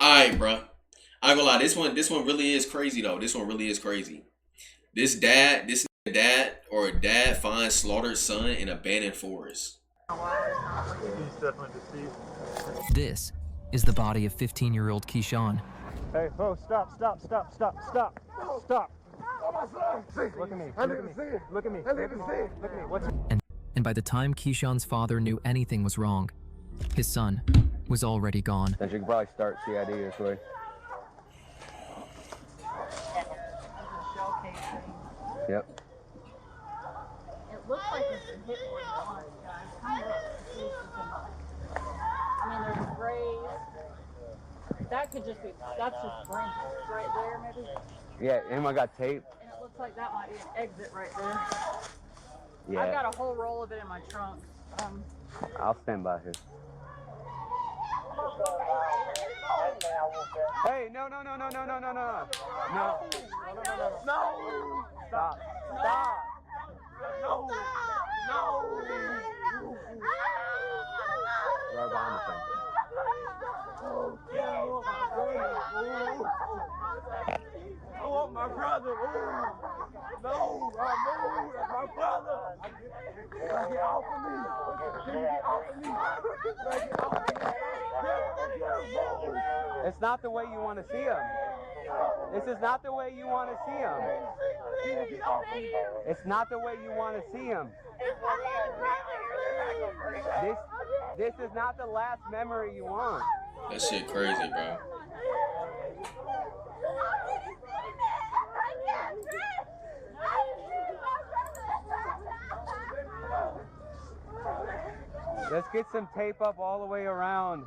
Alright, bro. I ain't gonna lie, this one really is crazy though. This one really is crazy. This dad or dad finds slaughtered son in abandoned forest. He's definitely deceased. This is the body of 15-year-old Keyshawn. Hey, whoa, stop. Look at me. Look at me. What's And by the time Keyshawn's father knew anything was wrong, his son was already gone. Then you can probably start CID this way. Yep. It looks like it's been hit more than once, guys. I mean, there's a grave. That could just be, that's just sprinkles right there, maybe. Yeah, anyone got tape? And it looks like that might be an exit right there. Yeah. I've got a whole roll of it in my trunk. I'll stand by here. Hey, no. No. Stop. Right behind the fence. I want my brother. No, that's my brother. Get off of me. Get off of me. Get off of me. It's not the way you want to see him. This is not the way you want to see him. It's not the way you want to see him. This is not the last memory you want. That shit crazy, bro. Let's get some tape up all the way around.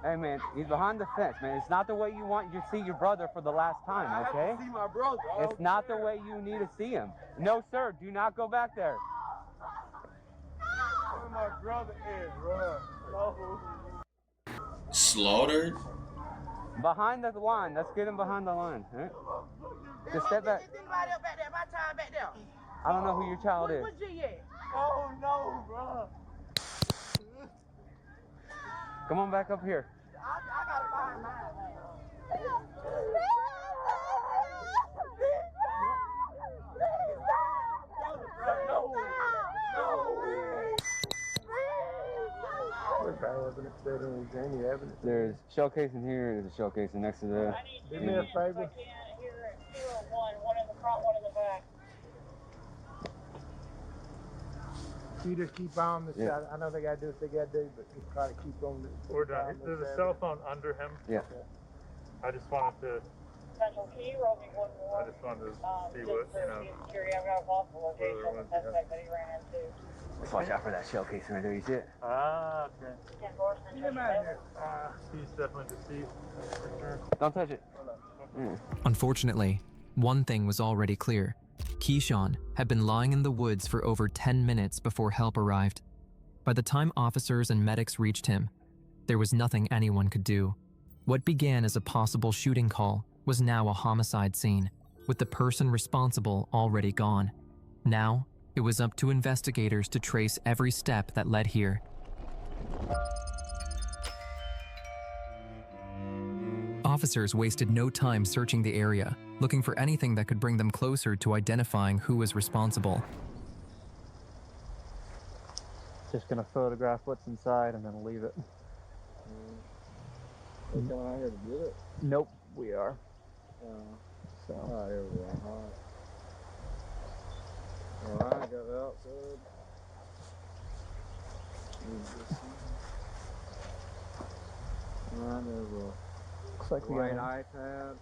Hey man, he's behind the fence, man. It's not the way you want to see your brother for the last time, okay? I have to see my brother. It's not the way you need to see him. No, sir, do not go back there. Where my brother is, bro. No. Slaughtered? Behind the line. Let's get him behind the line. All right? Just step back. I don't know who your child is. Oh no, bro. Come on back up here. I gotta find mine. There's shell casing here. There's a shell casing next to the. Do me a favor. One in the front, one in the back. You just keep on the Yeah. side. I know they gotta do what they gotta do, but just try to keep on the. We're done. There's a cell phone under him. Yeah. I just wanted to. Central Key, roll me one more. I just wanted to see what Security, I've got a possible location whether of the it was- suspect that he ran into. Let's watch out for that shell casing right there. You see it? Ah, okay. 10-4, Get him out of here. He's definitely deceased. For sure. Don't touch it. Unfortunately, one thing was already clear. Keyshawn had been lying in the woods for over 10 minutes before help arrived. By the time officers and medics reached him, there was nothing anyone could do. What began as a possible shooting call was now a homicide scene, with the person responsible already gone. Now, it was up to investigators to trace every step that led here. Officers wasted no time searching the area, looking for anything that could bring them closer to identifying who was responsible. Just gonna photograph what's inside and then leave it. They coming out here to get it? Nope, we are. So. Oh, here we go. Alright, got it outside. Alright, there's Looks a like we white got iPad.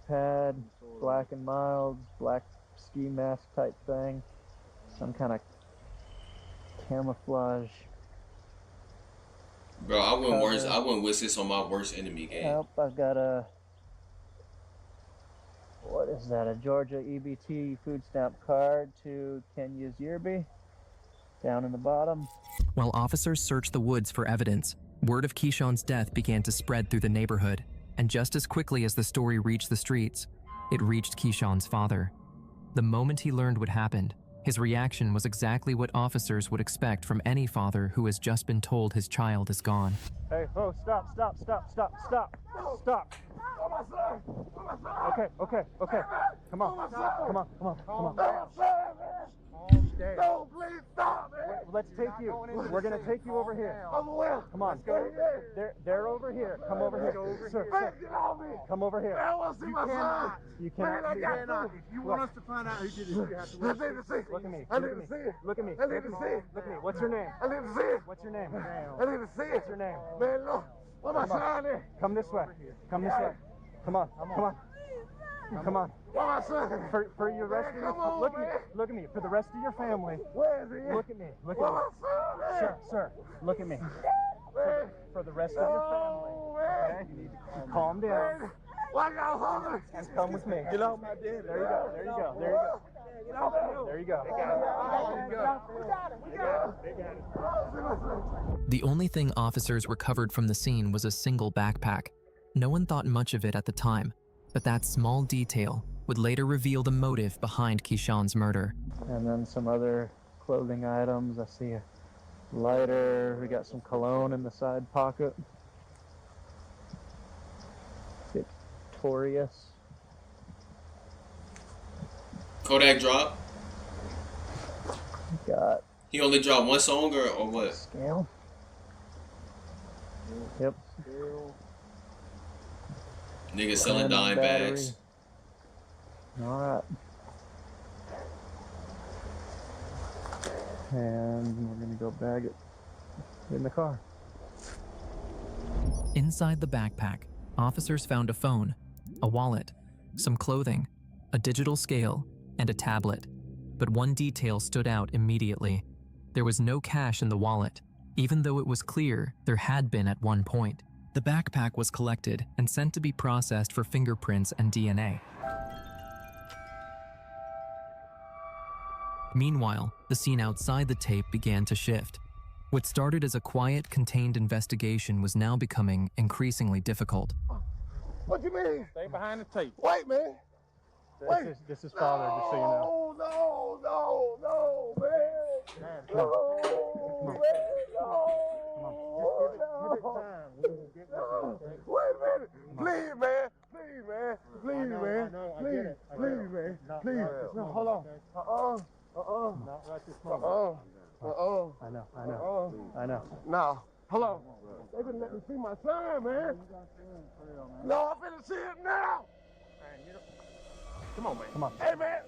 iPad, black and mild, black ski mask type thing. Some kind of camouflage. Bro, I wouldn't wish this on my worst enemy game. Yep, I've got a, what is that, a Georgia EBT food stamp card to Kenya's Yerby, down in the bottom. While officers searched the woods for evidence, word of Keyshawn's death began to spread through the neighborhood, and just as quickly as the story reached the streets, it reached Keyshawn's father. The moment he learned what happened, His reaction was exactly what officers would expect from any father who has just been told his child is gone. Hey, oh, stop. Okay. Come on. No, please stop, man. Let's take you. We're gonna take you over here. Over where? Come on. They're over here. Come over here. Sir, Man, get off me. come over here. Man, I want to see my son. You Man, I cannot. got to. If you want us to find out who did this, you have to I need to see. look at me. I need to see it. Look at me. I need to see it. Look at me. What's your name? I need to see it. What's your name? I need to see it. What's your name? Man, look. Where my son is? Come this way. Come this way. Come on. Come on. Where my son? For your rest of Come your on, man. look at me. For the rest of your family. Where is he? Look at me. Look Where at me. my son is? Sir, look at me. Man. For the rest of your family. Oh, man. Okay? You need to calm down Man. Why y'all hungry? and come with me. Get off my dad. There you go. There you go. There you go. Get off me. There you go. The only thing officers recovered from the scene was a single backpack. No one thought much of it at the time, but that small detail would later reveal the motive behind Keyshawn's murder. And then some other clothing items. I see a lighter. We got some cologne in the side pocket. Victorious. Kodak drop. Got He only dropped one song or what? scale. Yep. Niggas selling And dime battery. bags. All right. And we're gonna go bag it in the car. Inside the backpack, officers found a phone, a wallet, some clothing, a digital scale, and a tablet. But one detail stood out immediately. There was no cash in the wallet, even though it was clear there had been at one point. The backpack was collected and sent to be processed for fingerprints and DNA. Meanwhile, the scene outside the tape began to shift. What started as a quiet, contained investigation was now becoming increasingly difficult. What you mean? Stay behind the tape. Wait, man. Wait. This is father, just so you know. No, man. No, man. No. Wait a minute. Please, man. Please, man. Please. No, hold on. Not right this moment. I know. No. Hold on. They didn't let me see my son, man. No, I'm finna see it now. Come on, man. Come on. Hey, man.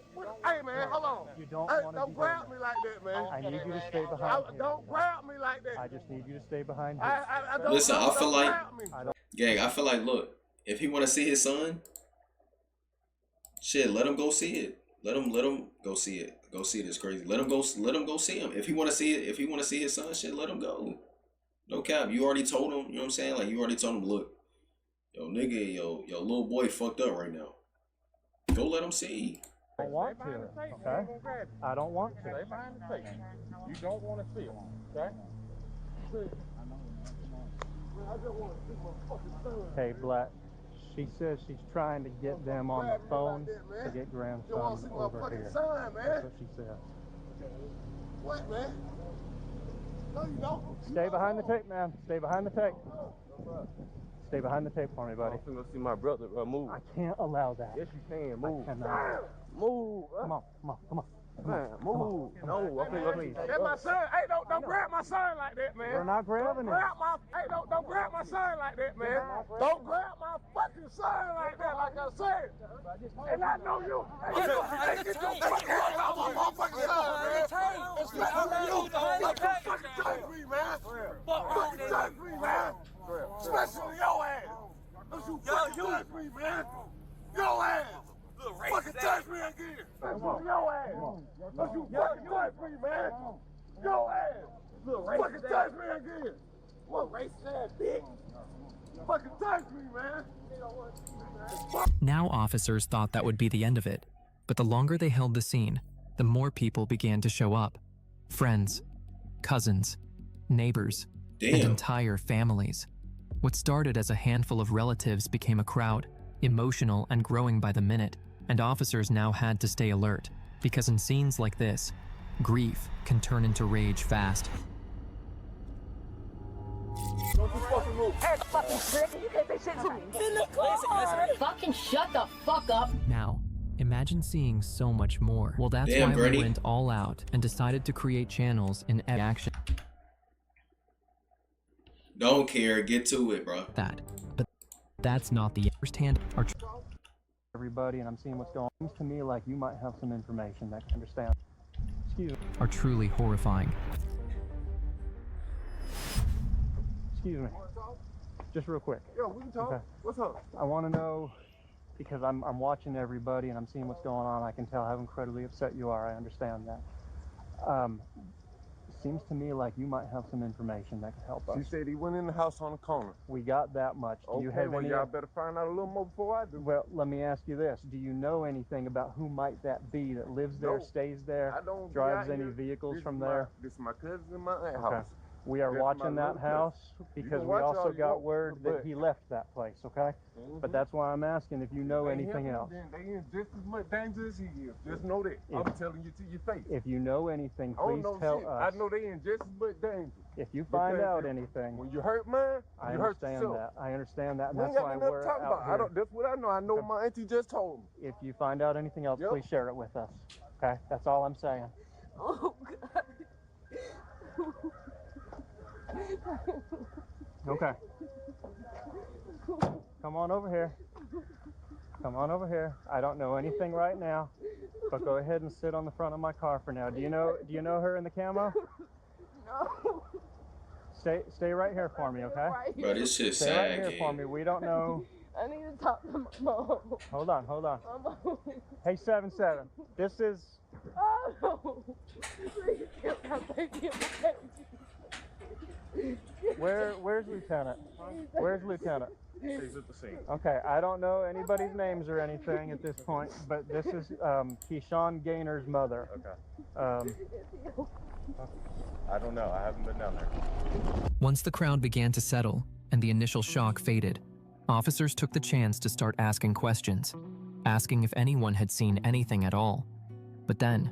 Hold on. You don't Hey, want to don't grab me like that, man. I need you to stay behind here. Don't grab me like I that. just need you to stay behind here. I don't, Listen, I feel don't like- grab me. Gang, I feel like, look, if he want to see his son, shit, let him go see it. Let him go see it. Go see it. It's crazy. Let him go see him. If he want to see it, if he want to see his son, shit, let him go. No cap. You already told him. You know what I'm saying? Like, you already told him, look, yo, nigga, yo, little boy fucked up right now. Go let him see. I don't want to, okay? I don't want to. Stay behind the tape. You don't want to see it, okay? Hey, Black. She says she's trying to get them on the phone to get You want to grandson see my over fucking here. son, That's man. what she said. What, man? No, you don't. Stay behind the tape, man. Stay behind the tape. Stay behind the tape for me, buddy. I'm finna see my brother move. I can't allow that. Yes, you can. Move. I cannot. Move. Come on. Man, move. No, please. That's my son. Hey, don't grab my son like that, man. We're not grabbing it. Don't grab my son like that, man. Don't grab my fucking son like that, like I said. And I know you. Hey, get your fucking hands off my motherfucking son, man. Especially you. Fucking touch me, man. Fucking touch me, man. Especially your ass. Don't you fucking touch me, man. Your ass. Fucking touch me again. Especially your ass. Don't you fucking touch me, man. Your ass. Fucking touch me again. What racist ass bitch? Fucking touch me, man. Now officers thought that would be the end of it, but the longer they held the scene, the more people began to show up. Friends, cousins, neighbors, and Damn. entire families. What started as a handful of relatives became a crowd, emotional and growing by the minute, and officers now had to stay alert, because in scenes like this, Grief can turn into rage fast. Don't you fucking move. Hey, fucking prick, you can't say shit to me. In the car. Fucking shut the fuck up. Now, imagine seeing so much more. Well, that's Damn, why Brady. we went all out and decided to create channels in action. Don't care. Get to it, bro. But that's not the firsthand. Everybody, and I'm seeing what's going on. Seems to me like you might have some information that can understand. Excuse me. Are truly horrifying. Excuse me. Just real quick. Yo, we can talk. Okay. What's up? I want to know, because I'm watching everybody and I'm seeing what's going on. I can tell how incredibly upset you are. I understand that. Seems to me like you might have some information that could help us. She said he went in the house on the corner. We got that much. Do Okay, you have well, any? y'all better find out a little more before I do. Well, let me ask you this: do you know anything about who might that be that lives there, No. stays there, I don't drives be out any here. vehicles This from is there? This is my cousin and my aunt Okay. house. We are That's my watching that little place. house You because can we watch also all you got want, word that but- he left that place. Okay, but that's why I'm asking if you know They anything him, else. then They in just as much danger as he is. Just know that. If- I'm telling you to your face. If you know anything, I don't please know tell shit. us. I know they in just as much danger. If you find Because out if- anything, When you hurt mine, I you hurt understand yourself. that. I understand that, and We ain't that's got why nothing we're to talk out about. here. I don't, that's what I know. I know what my auntie just told me. If you find out anything else, Yep. please share it with us. Okay, that's all I'm saying. Oh, God. Okay. Come on over here. Come on over here. I don't know anything right now, but go ahead and sit on the front of my car for now. Do you know her in the camo? No. Stay right here for me, okay? Right Bro, this shit Stay right sad, here for kid. me. We don't know. I need to talk to my mom. Hold on. My mom. Hey, 7-7. This is. Oh, no. Please kill my baby and my baby. Where's Lieutenant? Where's Lieutenant? He's at the scene. Okay, I don't know anybody's names or anything at this point, but this is Keyshawn Gaynor's mother. Okay. I don't know. I haven't been down there. Once the crowd began to settle and the initial shock faded, officers took the chance to start asking questions, asking if anyone had seen anything at all. But then,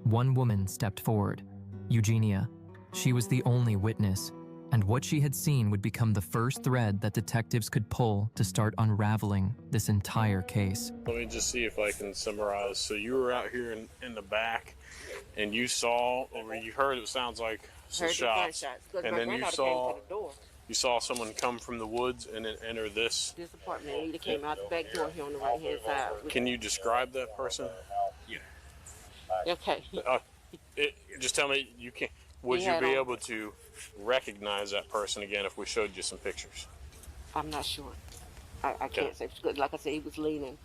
one woman stepped forward, Eugenia. She was the only witness, and what she had seen would become the first thread that detectives could pull to start unraveling this entire case. Let me just see if I can summarize. So you were out here in the back, and you saw, or you heard, it sounds like some shots, and then you saw someone come from the woods and then enter this. This apartment, and he came out the back door here on the right hand side. Can you describe that person? Okay. Just tell me, you can. Would you be able to recognize that person again if we showed you some pictures? I'm not sure. I can't say because, like I said, he was leaning,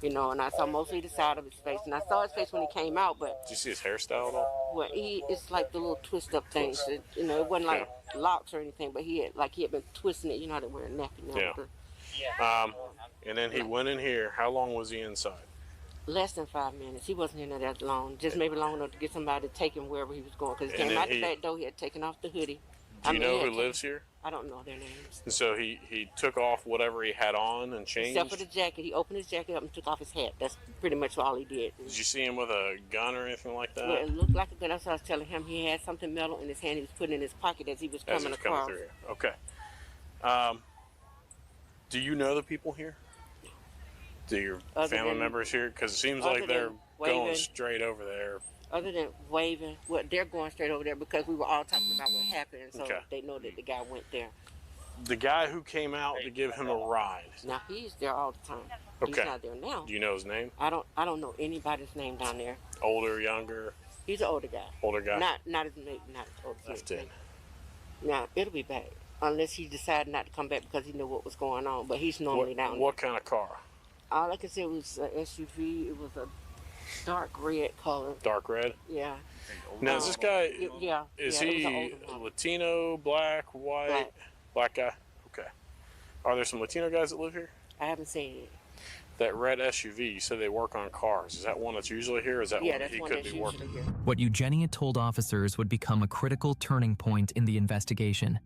and I saw mostly the side of his face, and I saw his face when he came out. But did you see his hairstyle at all? well, it's like the little twist up things. It wasn't like locks or anything, but he had been twisting it. You know how they wear a nappy now. Yeah. And then he went in here. How long was he inside? Less than 5 minutes. He wasn't in there that long. Just maybe long enough to get somebody to take him wherever he was going. Because he came out the back door. He had taken off the hoodie. Do you know who lives here? I don't know their names. And so he took off whatever he had on and changed? Except for the jacket. He opened his jacket up and took off his hat. That's pretty much all he did. Did you see him with a gun or anything like that? Well, it looked like a gun. That's what I was telling him. He had something metal in his hand. He was putting in his pocket as he was coming across. Through here. Okay. Do you know the people here? Do your family members here? Because it seems like they're going straight over there. Other than waving, well, they're going straight over there because we were all talking about what happened, so they know that the guy went there. The guy who came out to give him a ride. Now he's there all the time. Okay. He's not there now. Do you know his name? I don't know anybody's name down there. Older, younger? He's an older guy. Older guy. Not as old as Left in. Now it'll be back unless he decided not to come back because he knew what was going on. But he's normally down there. What kind of car? All I could say was an SUV. It was a dark red color. Dark red? Yeah. Now, is this guy, is he Latino, black, white? Black guy? Okay. Are there some Latino guys that live here? I haven't seen it. That red SUV, you said they work on cars. Is that one that's usually here, or is that one that he could be working? What Eugenia told officers would become a critical turning point in the investigation.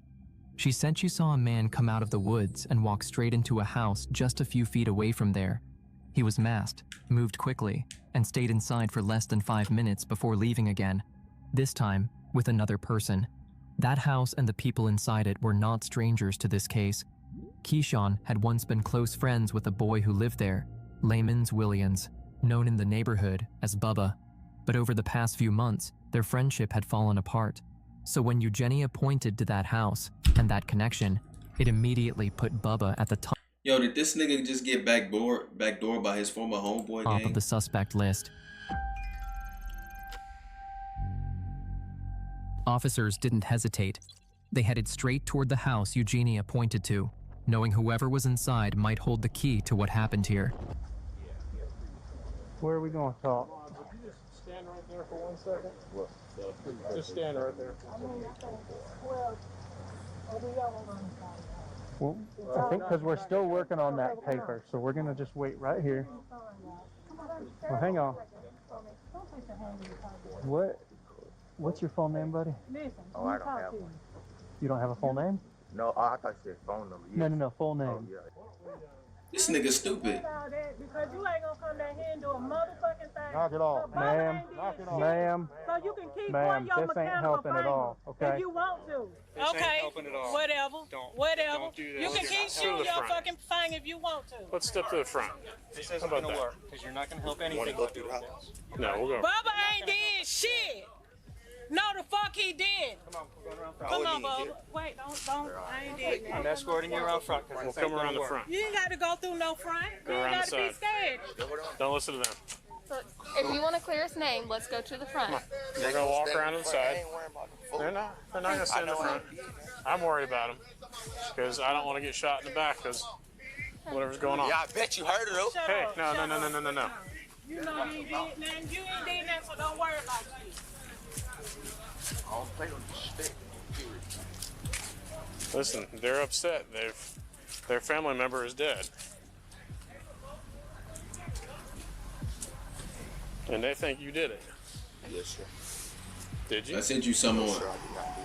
She said she saw a man come out of the woods and walk straight into a house just a few feet away from there. He was masked, moved quickly, and stayed inside for less than 5 minutes before leaving again. this time with another person. That house and the people inside it were not strangers to this case. Keyshawn had once been close friends with a boy who lived there, Lamons Williams, known in the neighborhood as Bubba. But over the past few months, their friendship had fallen apart. So when Eugenia pointed to that house and that connection, it immediately put Bubba at the top. Yo, did this nigga just get backdoor by his former homeboy gang? Of the suspect list. Officers didn't hesitate. They headed straight toward the house Eugenia pointed to, knowing whoever was inside might hold the key to what happened here. Where are we going to talk? Would you just stand right there for 1 second? What? Just stand right there. Well, I think because we're still working on that paper, so we're going to just wait right here. Well, hang on. What's your full name, buddy? Oh, I don't have one. You don't have a full name? No, I thought you said phone number. No, full name. Oh, yeah. This nigga stupid. Because you ain't gonna come down here and do a motherfucking thing. Knock it off. Ma'am, ma'am, So you can keep ma'am, on your this ain't mechanical helping at all, okay? if you want to. This ain't Okay, helping at all. whatever, whatever. Don't do that. You can Let's keep get shooting to the your front. fucking thing if you want to. Let's step to the front. This isn't How about gonna that? work because you're not gonna help anything. Go through the house. No, we'll go. Bubba ain't did shit. No, the fuck he did. Come on, we're going around front. Come on, Bubba. Wait, don't. I ain't did I'm nothing. escorting you around front. We'll come around the front. You ain't got to go through no front. You Go ain't around got the to be side. scared. Don't listen to them. So if you want to clear his name, let's go to the front. We're gonna walk around to the side. They're not gonna sit in the front. I'm worried about them because I don't want to get shot in the back because whatever's going on. Yeah, I bet you heard it, though. Shut Hey, up, no. You know you ain't did nothing. You ain't did nothing, so don't worry about you. I don't play on the stick. Listen, they're upset. Their family member is dead, and they think you did it. Yes, sir. Did you? I sent you some on. Sir, I did not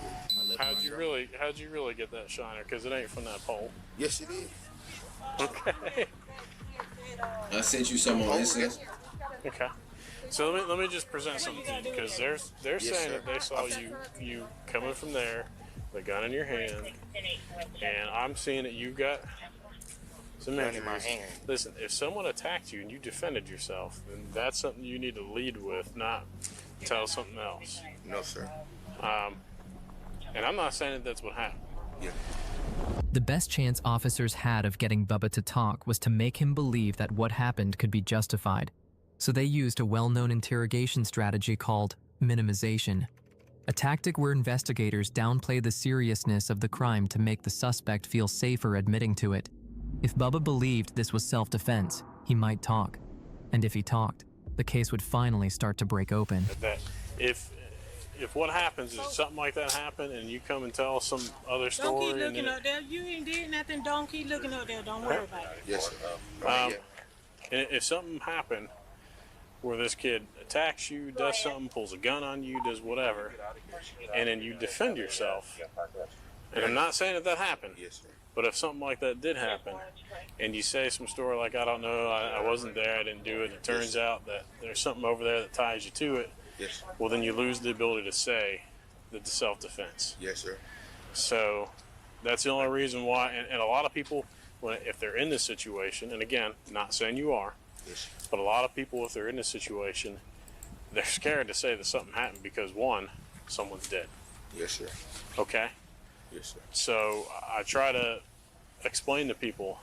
do it. How'd you really get that shiner? Because it ain't from that pole. Yes, it is. Okay. I sent you some on Insta. Okay. So let me just present something to you because they're saying sir. that they saw you coming from there, the gun in your hand, and I'm seeing that you've got some Gun in my injuries. hand. Listen, if someone attacked you and you defended yourself, then that's something you need to lead with, not tell something else. No, sir. And I'm not saying that that's what happened. Yeah. The best chance officers had of getting Bubba to talk was to make him believe that what happened could be justified. So they used a well-known interrogation strategy called minimization, a tactic where investigators downplay the seriousness of the crime to make the suspect feel safer admitting to it. If Bubba believed this was self-defense, he might talk. And if he talked, the case would finally start to break open. That if what happens is something like that happened and you come and tell some other story. Don't keep looking up there. You ain't did nothing. Don't keep looking up there. Don't worry about it. Yes, sir. And if something happened where this kid attacks you, does something, pulls a gun on you, does whatever, and then you defend yourself, and I'm not saying that happened, Yes, sir. but if something like that did happen, and you say some story like, I don't know, I wasn't there, I didn't do it, and it turns out that there's something over there that ties you to it, Yes. well, then you lose the ability to say that it's self-defense. Yes, sir. So that's the only reason why, and a lot of people, if they're in this situation, and again, not saying you are, Yes. but a lot of people, if they're in this situation, they're scared to say that something happened because, one, someone's dead. Yes, sir. Okay? Yes, sir. So I try to explain to people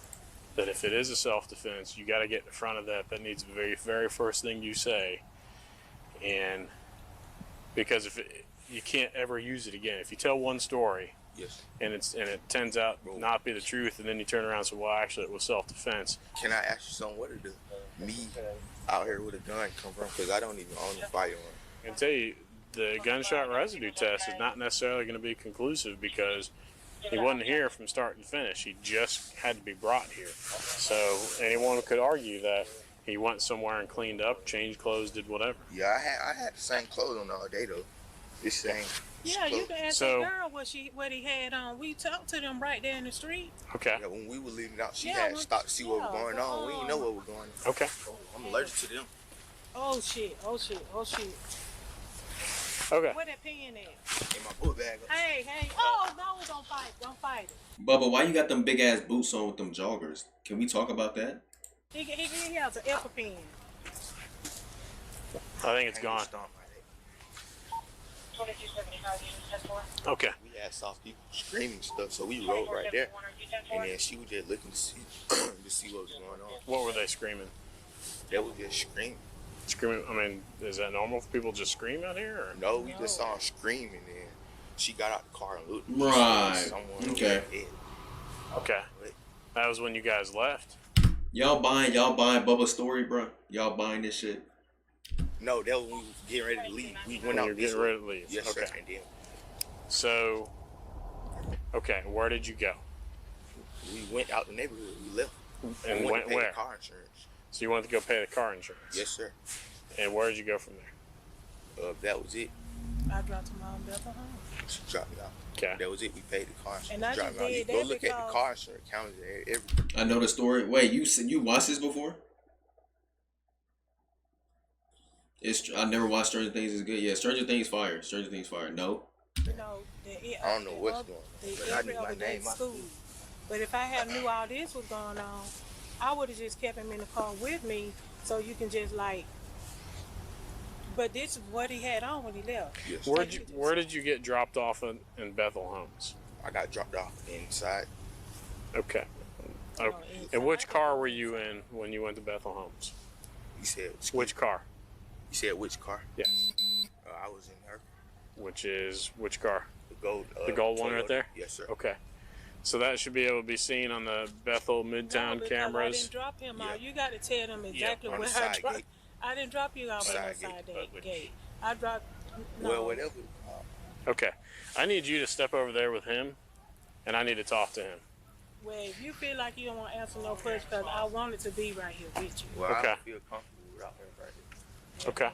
that if it is a self-defense, you got to get in front of that. That needs to be the very, very first thing you say. And because you can't ever use it again. If you tell one story, Yes. and it turns out not to be the truth, and then you turn around and say, well, actually, it was self-defense. Can I ask you something? Where did me out here with a gun come from? Because I don't even own a firearm. I can tell you, the gunshot residue test is not necessarily going to be conclusive because he wasn't here from start to finish. He just had to be brought here. So anyone could argue that he went somewhere and cleaned up, changed clothes, did whatever. Yeah, I had the same clothes on all day, though. This same. Yeah, you can ask So- the girl what he had on. We talked to them right there in the street. Okay. Yeah, when we were leaving out, she Yeah, had when- stopped to see what was yeah, going on. We didn't know what was going on. Okay. I'm allergic to them. Oh shit! Oh shit! Oh shit! Okay. Where that pen at? In my book bag. Hey, hey. Oh, no, don't fight. Don't fight it. Bubba, why you got them big ass boots on with them joggers? Can we talk about that? He has an EpiPen. I think it's gone. Okay. We had soft people screaming stuff, so we rode right there. And then she was just looking to see what was going on. What were they screaming? They was just screaming. Screaming? I mean, is that normal for people just scream out here? Or? No, we just saw her screaming, and she got out the car and looked. Right. Okay. Okay. That was when you guys left? Y'all buying Bubba's story, bro? Y'all buying this shit? No, that was when we was getting ready to leave. We went when out. You're getting ready to leave. Yes, okay. sir. And then so, okay, where did you go? we went out the neighborhood. We left. And we went to pay where? The car insurance. So you wanted to go pay the car insurance? Yes, sir. And where did you go from there? That was it. I dropped him off Bethel home. She dropped me off. Okay. That was it. We paid the car insurance. And I dropped just me off. You did go that look at because- the car insurance counted everything. I know the story. Wait, you watched this before? I never watched Stranger Things. Is good. Yeah, Stranger Things fire. Stranger Things fire. No. You know, I don't know what's going on, but I knew my name. School. But if I had knew all this was going on, I would have just kept him in the car with me, so you can just like. But this is what he had on when he left. Yes. Where did you get dropped off in Bethel Homes? I got dropped off inside. Okay. Oh, And which car were you in when you went to Bethel Homes? You said Which car? You said which car? Yes. I was in her. Which car? The gold. The gold one right there? Yes, sir. Okay. So that should be able to be seen on the Bethel Midtown No, cameras. I didn't drop him out. You got to tell them exactly on where the I side dropped. gate. I didn't drop you off on the Side side gate. gate. I dropped. No. Well, whatever. Okay. I need you to step over there with him, and I need to talk to him. Well, if you feel like you don't want to answer no questions, because I wanted to be right here with you. Well, I Okay. don't feel comfortable without her right here. Okay.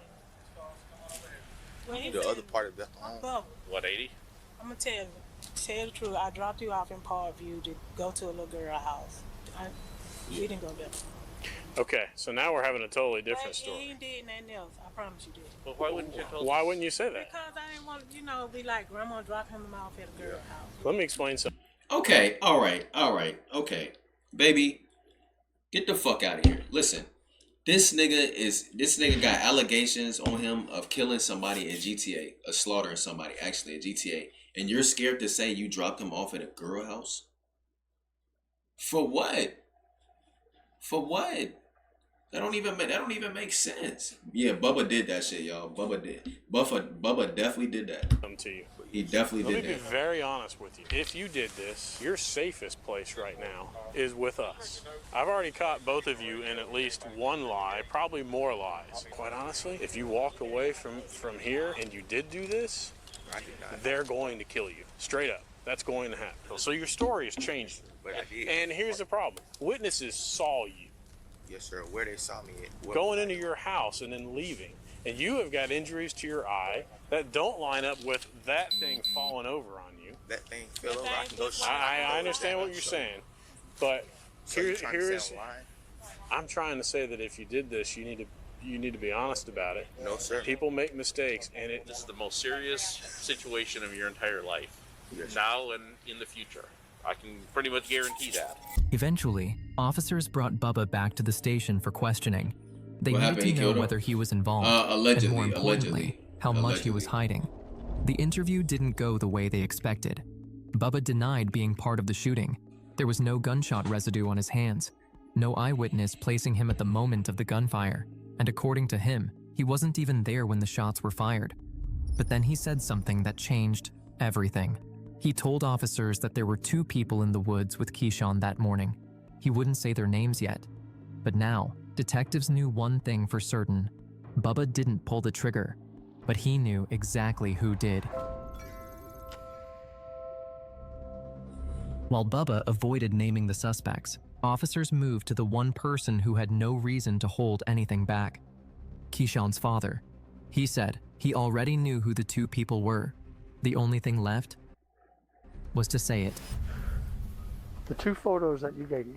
Well, he The said, other part of Bethel Home. Bubba, 180? I'm going to tell the truth. I dropped you off in Parkview to go to a little girl house. We didn't go there. Okay. So now we're having a totally different He story. ain't did nothing else. I promise you did. Well, why wouldn't you tell Why wouldn't you say that? Because I didn't want to, be like, Grandma dropped him off at a girl house. Let me explain something. Okay. All right. Okay. Baby, get the fuck out of here. Listen. This nigga got allegations on him of killing somebody in GTA, of slaughtering somebody actually in GTA, and you're scared to say you dropped him off at a girl house? For what? For what? That don't even make sense. Yeah, Bubba did that shit, y'all. Bubba did. Bubba definitely did that. Come to you. He definitely Let did me be that. very honest with you. If you did this, your safest place right now is with us. I've already caught both of you in at least one lie, probably more lies. Quite honestly, if you walk away from here and you did do this, they're going to kill you. Straight up. That's going to happen. So your story has changed. But I did. And here's the problem. Witnesses saw you Yes, sir. Where they saw me at. going into your house and then leaving. And you have got injuries to your eye that don't line up with that thing falling over on you. That thing fell over. I can go. I understand what you're saying, but So here, you're trying to here's say I'm lying? I'm trying to say that if you did this, you need to be honest about it. No, sir. People make mistakes, and This is the most serious situation of your entire life, Yes. now and in the future. I can pretty much guarantee that. Eventually, officers brought Bubba back to the station for questioning. They What needed happened? He to know killed him? whether he was involved, Allegedly, and more importantly, allegedly. how much he was hiding. The interview didn't go the way they expected. Bubba denied being part of the shooting. There was no gunshot residue on his hands, no eyewitness placing him at the moment of the gunfire, and according to him, he wasn't even there when the shots were fired. But then he said something that changed everything. He told officers that there were 2 people in the woods with Keyshawn that morning. He wouldn't say their names yet. But now, detectives knew one thing for certain. Bubba didn't pull the trigger, but he knew exactly who did. While Bubba avoided naming the suspects, officers moved to the one person who had no reason to hold anything back: Keyshawn's father. He said he already knew who the 2 people were. The only thing left was to say it. The 2 photos that you gave me,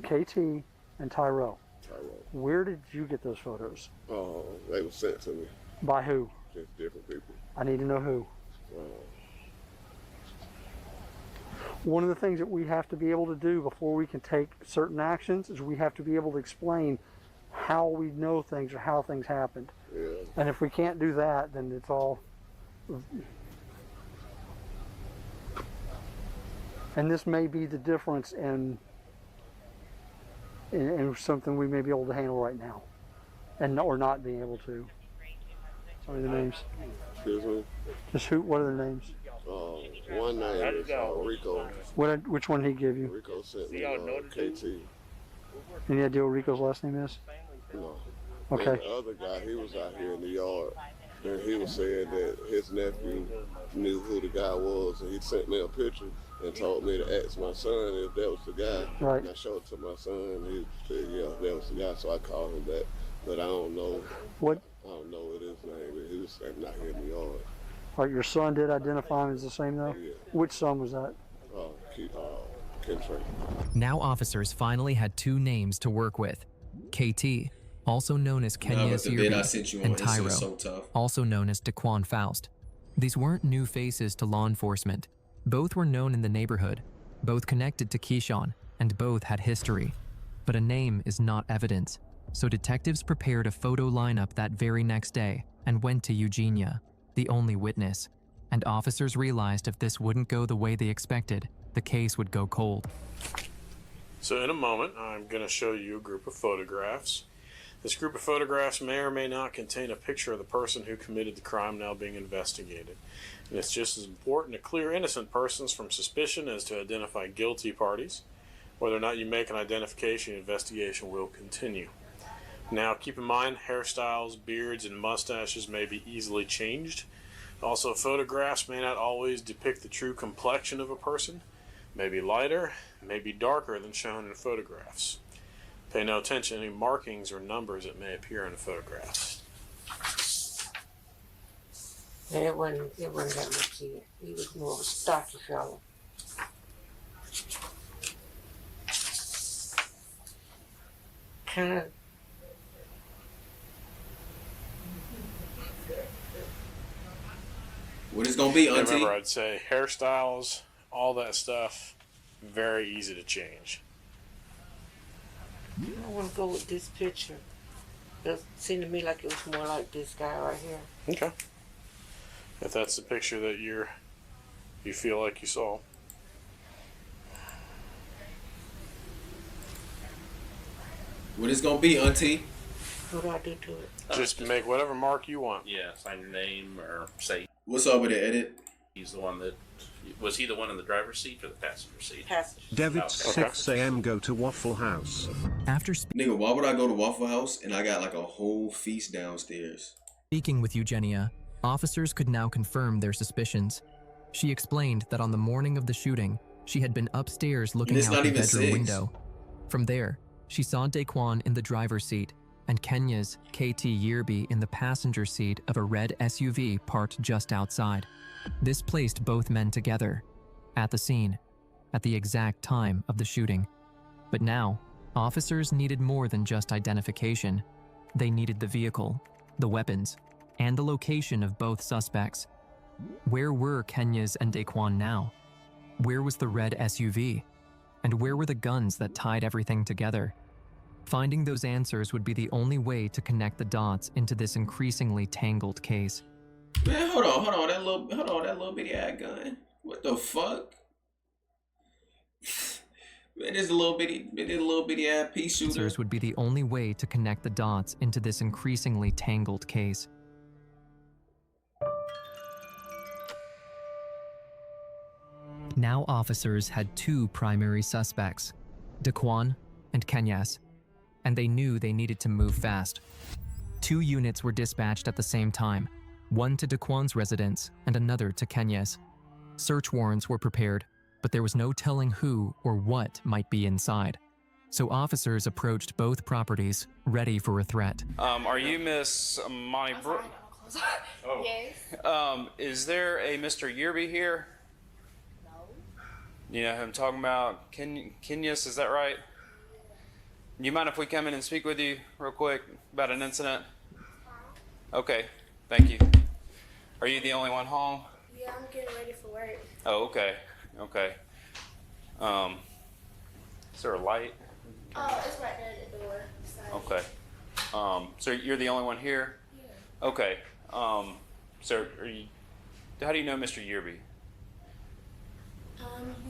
KT and Tyrell, where did you get those photos? Oh, they were sent to me. By who? Just different people. I need to know who. One of the things that we have to be able to do before we can take certain actions is we have to be able to explain how we know things or how things happened. Yeah. And if we can't do that, then it's all... And this may be the difference in something we may be able to handle right now, or not being able to. Sorry, the names. Excuse me? Just who? What are their names? One name is Rico. Which one did he give you? Rico sent me KT. Any idea what Rico's last name is? No. Okay. And the other guy, he was out here in the yard, and he was saying that his nephew knew who the guy was, and he sent me a picture and told me to ask my son if that was the guy. Right. And I showed it to my son, and he said, yeah, that was the guy, so I called him back. But I don't know. What? I don't know what his name is. He was standing out here in the yard. All right, your son did identify him as the same though? Yeah. Which son was that? Ken Trey. Now officers finally had two names to work with. KT, also known as Kenya Zierby, and Tyro, also known as Daquan Faust. These weren't new faces to law enforcement. Both were known in the neighborhood, both connected to Keyshawn, and both had history. But a name is not evidence, so detectives prepared a photo lineup that very next day and went to Eugenia, the only witness. And officers realized if this wouldn't go the way they expected, the case would go cold. So in a moment, I'm going to show you a group of photographs. This group of photographs may or may not contain a picture of the person who committed the crime now being investigated. And it's just as important to clear innocent persons from suspicion as to identify guilty parties. Whether or not you make an identification, the investigation will continue. Now, keep in mind, hairstyles, beards, and mustaches may be easily changed. Also, photographs may not always depict the true complexion of a person. May be lighter, may be darker than shown in photographs. Pay no attention to any markings or numbers that may appear in the photographs. And it wasn't that much here. He was more of a stocky fellow. Kind of. What it's gonna be, Auntie? Remember, I'd say hairstyles, all that stuff, very easy to change. I want to go with this picture. It seemed to me like it was more like this guy right here. Okay. If that's the picture that you feel like you saw. What it's gonna be, Auntie? What do I do to it? Just make whatever mark you want. Yeah, sign your name or say. What's up with the edit? He's the one that. Was he the one in the driver's seat or the passenger seat? Passenger. David, 6 a.m. go to Waffle House. Nigga, why would I go to Waffle House and I got like a whole feast downstairs? Speaking with Eugenia, officers could now confirm their suspicions. She explained that on the morning of the shooting, she had been upstairs looking out the bedroom window. From there, she saw Daquan in the driver's seat and Kenya's KT Yearby in the passenger seat of a red SUV parked just outside. This placed both men together, at the scene, at the exact time of the shooting. But now, officers needed more than just identification. They needed the vehicle, the weapons, and the location of both suspects. Where were Kenya's and Daquan now? Where was the red SUV? And where were the guns that tied everything together? Finding those answers would be the only way to connect the dots into this increasingly tangled case. Man, hold on, that little bitty ass gun. What the fuck? Man, this little bitty ass pea shooter. Answers would be the only way to connect the dots into this increasingly tangled case. Now officers had two primary suspects, Daquan and Kenyas, and they knew they needed to move fast. 2 units were dispatched at the same time, one to Daquan's residence and another to Kenya's. Search warrants were prepared, but there was no telling who or what might be inside. So officers approached both properties, ready for a threat. Are you Miss Monty Brooke? Oh. Yes. Is there a Mr. Yearby here? No. You know who I'm talking about? Kenyas, is that right? Do you mind if we come in and speak with you real quick about an incident? Okay, thank you. Are you the only one home? Yeah, I'm getting ready for work. Oh, okay. Okay. Is there a light? Oh, it's right there at the door. Sorry. Okay. So you're the only one here? Yeah. Okay. So are you, how do you know Mr. Yearby? He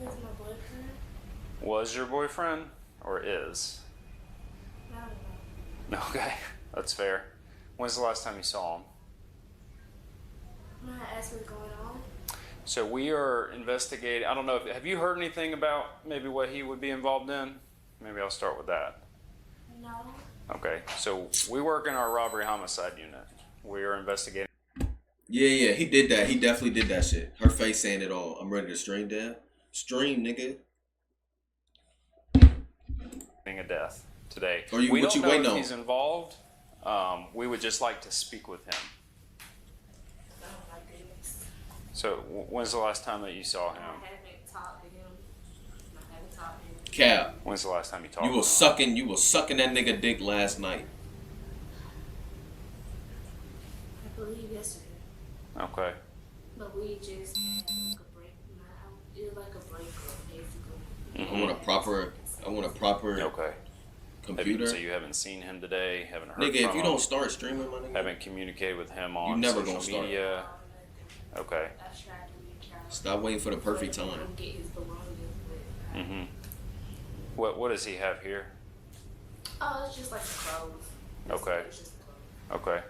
was my boyfriend. Was your boyfriend or is? I don't know. Okay, that's fair. When's the last time you saw him? I'm gonna ask what's going on. So we are investigating. I don't know. Have you heard anything about maybe what he would be involved in? Maybe I'll start with that. No. Okay, so we work in our robbery homicide unit. We are investigating. Yeah, he did that. He definitely did that shit. Her face saying it all. I'm ready to stream down. Stream, nigga. A death today. We don't know waiting if on? he's involved. We would just like to speak with him. Oh my goodness. So when's the last time that you saw him? I haven't talked to him. I haven't talked to him. Cap. When's the last time you talked? You was sucking that nigga dick last night. I believe yesterday. Okay. But we just had like a break. It was like a breakup, basically. Mm-hmm. I want a proper okay. computer. So you haven't seen him today, haven't heard nigga, from if you him, don't start streaming, my nigga, haven't communicated with him on you never social gonna start. media. Okay. Stop waiting for the perfect time. Mm-hmm. What does he have here? Oh, it's just like the clothes. Okay. It's just the clothes. Okay.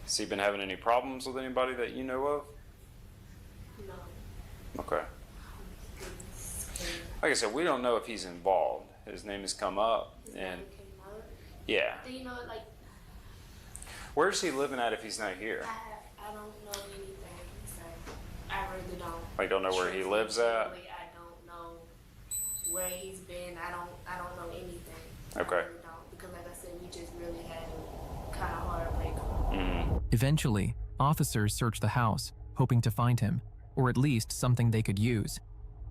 Has he been having any problems with anybody that you know of? No. Okay. Like I said, we don't know if he's involved. His name has come up, and yeah. Do you know, like? Where's he living at if he's not here? I don't know anything, so I really don't. I don't know where he lives at. I don't know where he's been. I don't know anything. Okay. I really don't, because like I said, we just really had a kind of hard breakup. Mm-hmm. Eventually, officers searched the house, hoping to find him, or at least something they could use.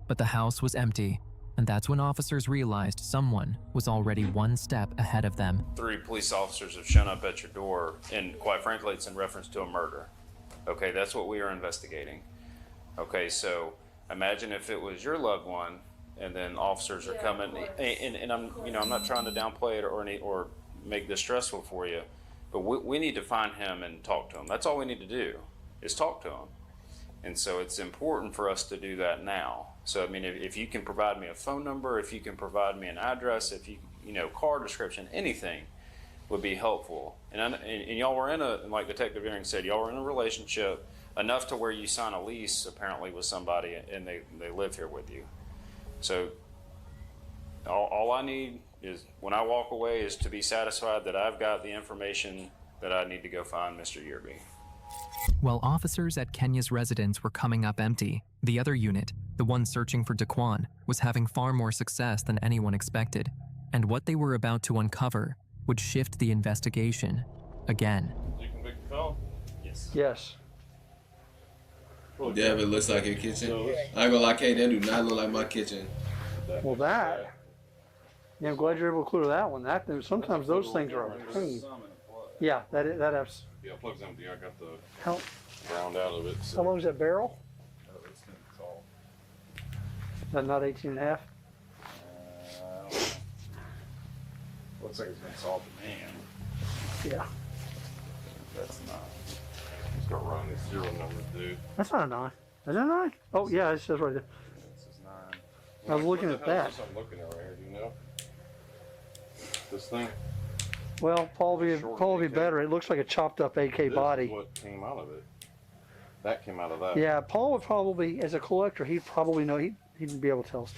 But the house was empty, and that's when officers realized someone was already one step ahead of them. 3 police officers have shown up at your door, and quite frankly, it's in reference to a murder. Okay, that's what we are investigating. Okay, so imagine if it was your loved one, and then officers are coming, and I'm not trying to downplay it or make this stressful for you, but we need to find him and talk to him. That's all we need to do, is talk to him. And so it's important for us to do that now. So, I mean, if you can provide me a phone number, if you can provide me an address, if you car description, anything would be helpful. And y'all were like Detective Aaron said, y'all were in a relationship enough to where you sign a lease apparently with somebody and they live here with you. So all I need is, when I walk away, is to be satisfied that I've got the information that I need to go find Mr. Yearby. While officers at Kenya's residence were coming up empty, the other unit, the one searching for Daquan, was having far more success than anyone expected. And what they were about to uncover would shift the investigation again. You convict the felon? Yes. Yes. Yeah, but it looks like your kitchen. I ain't gonna lie, Kate, that do not look like my kitchen. Well, that. Yeah, I'm glad you're able to clear that one. Sometimes those things are a pain. Yeah, that has. Yeah, plug's empty. I got the How ground out of it. So. long is that barrel? It's all. Is that not 18 and a half? I don't know. Looks like it's been solved to man. Yeah. That's not. Just go run this serial number, dude. That's not a 9. Is that a 9? Oh, yeah, it says right there. This is 9. I was looking at that. I'm looking at right here. Do you know? This thing? Well, Paul will be better. It looks like a chopped up AK body. This is what came out of it. That came out of that. Yeah, Paul would probably, as a collector, he'd probably know. He'd be able to tell us.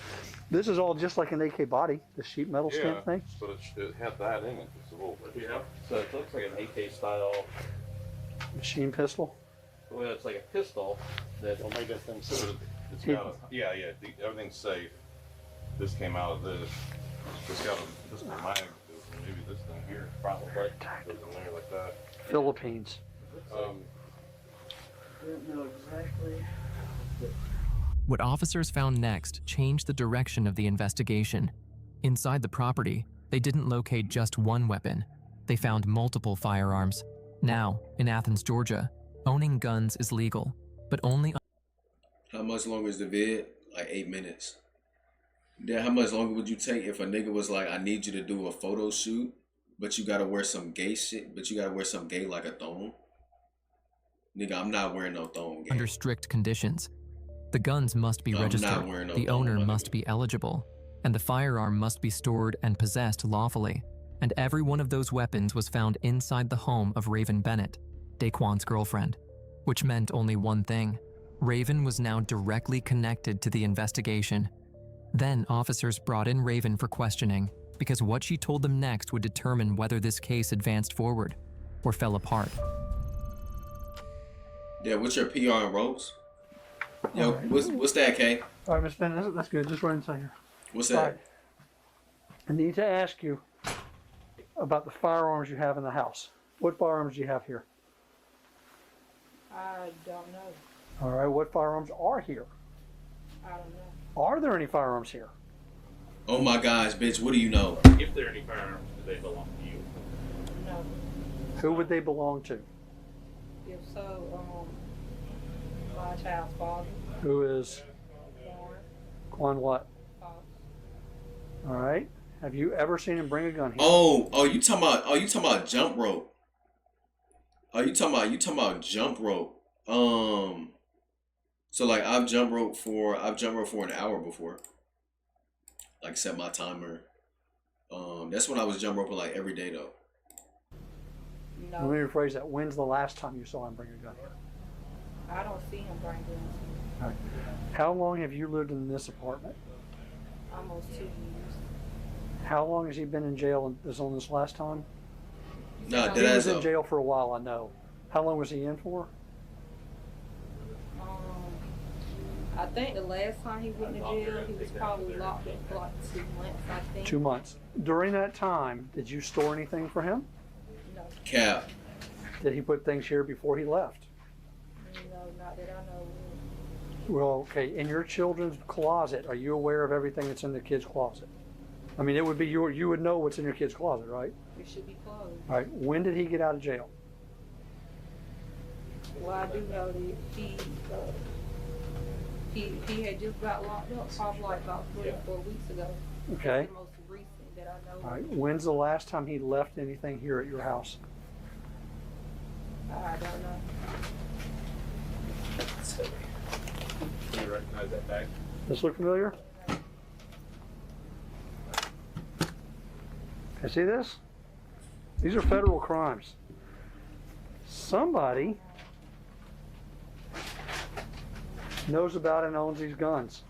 This is all just like an AK body, the sheet metal stamp thing. But it had that in it. It's a little bit. Yeah. So it looks like an AK style machine pistol. Well, it's like a pistol that will make that thing safe. It's got yeah. Everything's safe. This came out of this. It's got this is mine. Maybe this thing here. Probably. Goes in there like that. Philippines. I don't know exactly. What officers found next changed the direction of the investigation. Inside the property, they didn't locate just one weapon. They found multiple firearms. Now, in Athens, Georgia, Owning guns is legal, but only. How much longer is the vid? Like 8 minutes. Then how much longer would you take if a nigga was like, I need you to do a photo shoot, but you gotta wear some gay shit, but you gotta wear some gay like a thong? Nigga, I'm not wearing no thong. Gang. Under strict conditions. The guns must be registered, no the owner must be eligible, and the firearm must be stored and possessed lawfully. And every one of those weapons was found inside the home of Raven Bennett, Daquan's girlfriend, which meant only one thing. Raven was now directly connected to the investigation. Then officers brought in Raven for questioning, because what she told them next would determine whether this case advanced forward or fell apart. Yeah, what's your PR and ropes? Yo, right. what's that, K? All right, Miss Bennett, that's good. Just run inside here. What's All that? right. I need to ask you about the firearms you have in the house. What firearms do you have here? I don't know. All right, what firearms are here? I don't know. Are there any firearms here? Oh my gosh, bitch, what do you know? If there are any firearms, do they belong to you? No. Who would they belong to? If so, my child's father. Who is? Quan what? Fox. All right. Have you ever seen him bring a gun here? Oh, you talking about jump rope? You talking about jump rope? So like I've jump rope for an hour before. Like set my timer. That's when I was jump roping like every day though. No. Let me rephrase that. When's the last time you saw him bring a gun here? I don't see him bring guns. All right. How long have you lived in this apartment? Almost 2 years. How long has he been in jail on this last time? No, he was in jail for a while, I know. How long was he in for? I think the last time he went to jail, he was probably locked up for like 2 months, I think. 2 months. During that time, did you store anything for him? No. Cap. Did he put things here before he left? No, not that I know of. Well, okay. In your children's closet, are you aware of everything that's in the kids' closet? I mean, it would be you would know what's in your kid's closet, right? It should be closed. All right. When did he get out of jail? Well, I do know that he had just got locked up probably like about 3 or 4 weeks ago. Okay. That's the most recent that I know. All right. When's the last time he left anything here at your house? I don't know. Do you recognize that bag? This look familiar? You see this? These are federal crimes. Somebody knows about and owns these guns.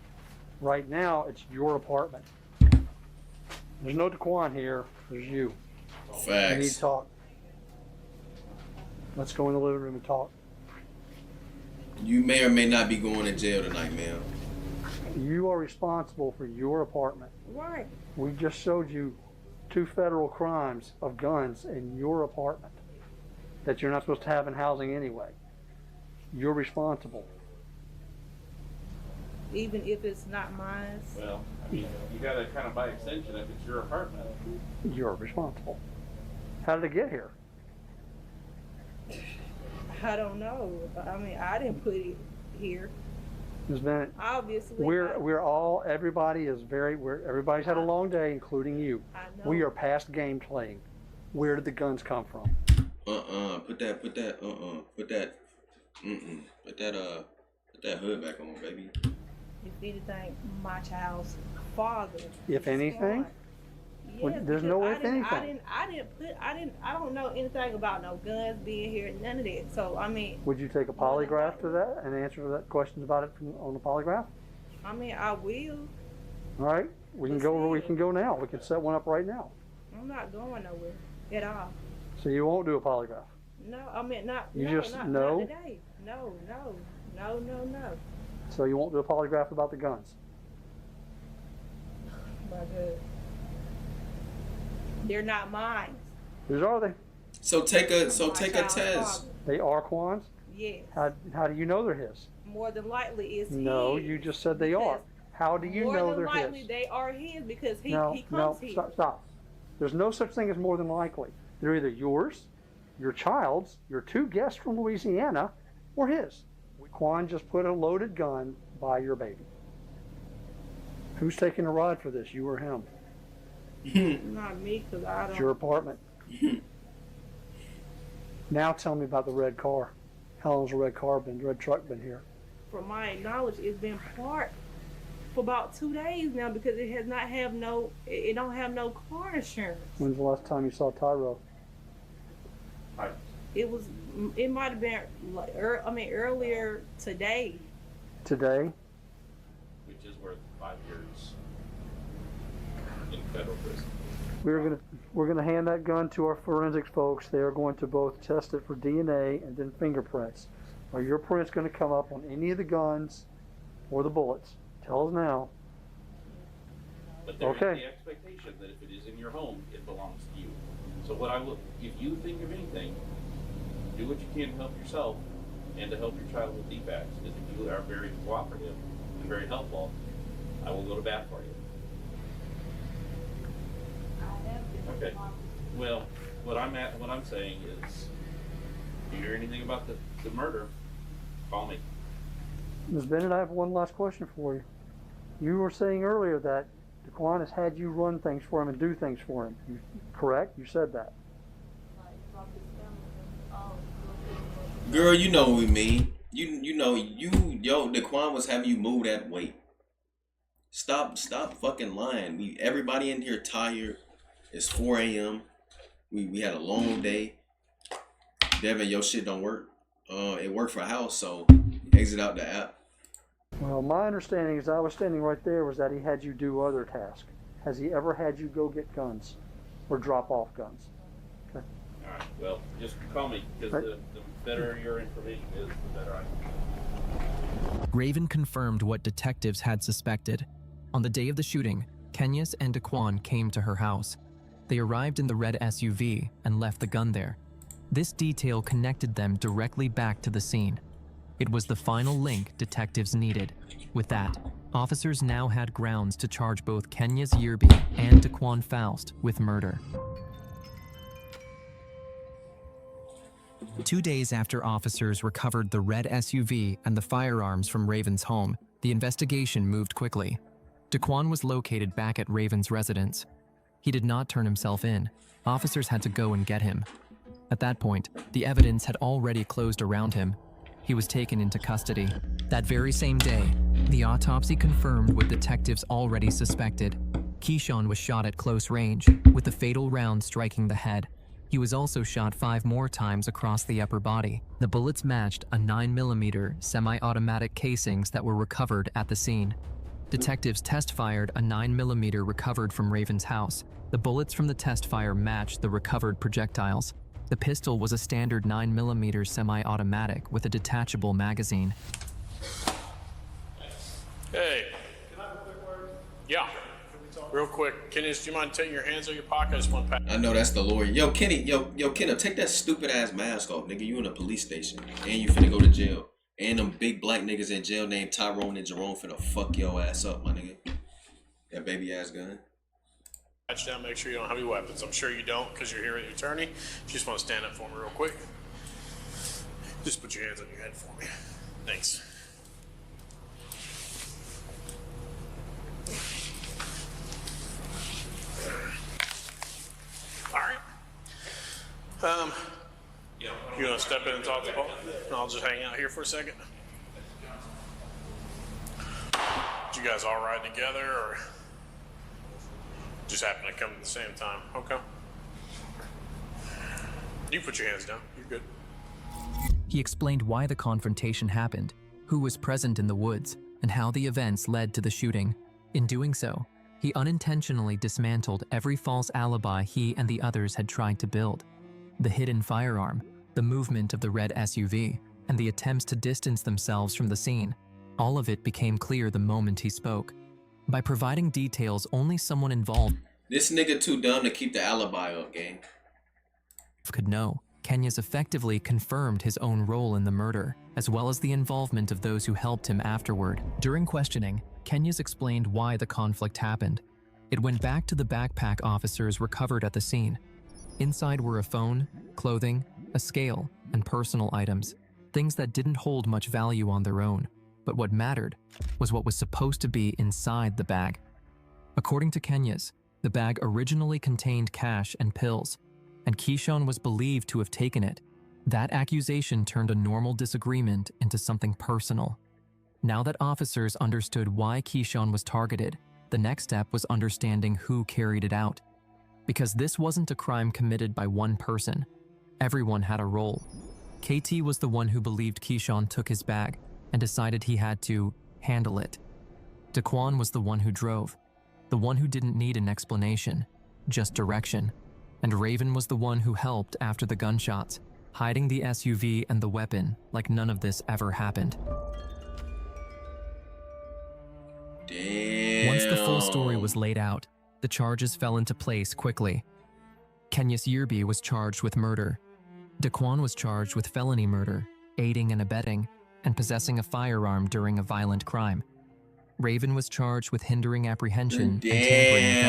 Right now, it's your apartment. There's no Daquan here. There's you. Facts. We need to talk. Let's go in the living room and talk. You may or may not be going to jail tonight, ma'am. You are responsible for your apartment. Why? We just showed you 2 federal crimes of guns in your apartment that you're not supposed to have in housing anyway. You're responsible. Even if it's not mine? Well, I mean, you gotta kind of by extension if it's your apartment. You're responsible. How did it get here? I don't know. I mean, I didn't put it here. Ms. Bennett, Obviously. everybody's had a long day, including you. I know. We are past game playing. Where did the guns come from? Put that hood back on, baby. If anything, my child's father. If anything? Yes, there's no if anything. I don't know anything about no guns being here, none of that. So, I mean. Would you take a polygraph to that and answer that questions about it on the polygraph? I mean, I will. All right. We can go now. We can set one up right now. I'm not going nowhere at all. So you won't do a polygraph? No, I mean, not. You no, just not, no? Not today. No. So you won't do a polygraph about the guns? My God. They're not mine. Whose are they? So take a test. They are Quan's? Yes. How do you know they're his? More than likely it's his. No, you just said they are. How do you know they're his? More than likely they are his because he No, comes here. stop. There's no such thing as more than likely. They're either yours, your child's, your 2 guests from Louisiana, or his? Quan just put a loaded gun by your baby. Who's taking the ride for this, you or him? Not me, because I don't. It's your apartment. Now tell me about the red car. How long's the red truck been here? From my knowledge, it's been parked for about 2 days now because it has not have no, it don't have no car insurance. When's the last time you saw Tyro? It might have been, earlier today. Today? Which is worth 5 years in federal prison. We're gonna hand that gun to our forensics folks. They are going to both test it for DNA and then fingerprints. Are your prints going to come up on any of the guns or the bullets? Tell us now. But there is the expectation that if it is in your home, it belongs to you. So if you think of anything, do what you can to help yourself and to help your child with defects. Because if you are very cooperative and very helpful, I will go to bat for you. Okay. Well, what I'm saying is, if you hear anything about the murder, call me. Ms. Bennett, I have one last question for you. You were saying earlier that DeQuan has had you run things for him and do things for him. Correct? You said that. Girl, you know what we mean. DeQuan was having you move that weight. Stop fucking lying. Everybody in here tired. It's 4 a.m. We had a long day. Devin, your shit don't work. It worked for a house, so exit out the app. Well, my understanding is I was standing right there was that he had you do other tasks. Has he ever had you go get guns or drop off guns? Okay. All right. Well, just call me because the better your information is, the better I. Raven confirmed what detectives had suspected. On the day of the shooting, Kenyas and DeQuan came to her house. They arrived in the red SUV and left the gun there. This detail connected them directly back to the scene. It was the final link detectives needed. With that, officers now had grounds to charge both Kenyas Yearby and DeQuan Faust with murder. 2 days after officers recovered the red SUV and the firearms from Raven's home, the investigation moved quickly. DeQuan was located back at Raven's residence. He did not turn himself in. Officers had to go and get him. At that point, the evidence had already closed around him. He was taken into custody. That very same day, the autopsy confirmed what detectives already suspected. Keyshawn was shot at close range, with the fatal round striking the head. He was also shot 5 more times across the upper body. The bullets matched a 9mm semi-automatic casings that were recovered at the scene. Detectives test-fired a 9mm recovered from Raven's house. The bullets from the test fire matched the recovered projectiles. The pistol was a standard 9mm semi-automatic with a detachable magazine. Hey. Can I have a quick word? Yeah. Real quick. Kenny, do you mind taking your hands out of your pocket? I just want to I know that's the lawyer. Yo, Kenny, Kenny, take that stupid ass mask off, nigga. You in a police station. And you finna go to jail. And them big black niggas in jail named Tyrone and Jerome finna fuck your ass up, my nigga. That baby ass gun. Patch down, make sure you don't have any weapons. I'm sure you don't because you're here with the attorney. You just want to stand up for me real quick. Just put your hands on your head for me. Thanks. All right. You gonna step in and talk to Paul? And I'll just hang out here for a second. Did you guys all ride together, or just happen to come at the same time? Okay. You put your hands down. You're good. He explained why the confrontation happened, who was present in the woods, and how the events led to the shooting. In doing so, he unintentionally dismantled every false alibi he and the others had tried to build. The hidden firearm, the movement of the red SUV, and the attempts to distance themselves from the scene. All of it became clear the moment he spoke. By providing details only someone involved This nigga too dumb to keep the alibi up, gang. Could know, Kenyas effectively confirmed his own role in the murder, as well as the involvement of those who helped him afterward. During questioning, Kenyas explained why the conflict happened. It went back to the backpack officers recovered at the scene. Inside were a phone, clothing, a scale, and personal items. things that didn't hold much value on their own, but what mattered was what was supposed to be inside the bag. According to Kenyas, the bag originally contained cash and pills, and Keyshawn was believed to have taken it. That accusation turned a normal disagreement into something personal. Now that officers understood why Keyshawn was targeted, the next step was understanding who carried it out. Because this wasn't a crime committed by one person. Everyone had a role. KT was the one who believed Keyshawn took his bag and decided he had to handle it. Daquan was the one who drove, the one who didn't need an explanation, just direction. And Raven was the one who helped after the gunshots, hiding the SUV and the weapon like none of this ever happened. Damn. Once the full story was laid out, the charges fell into place quickly. Kenyas Yerby was charged with murder. Daquan was charged with felony murder, aiding and abetting, and possessing a firearm during a violent crime. Raven was charged with hindering apprehension and tampering with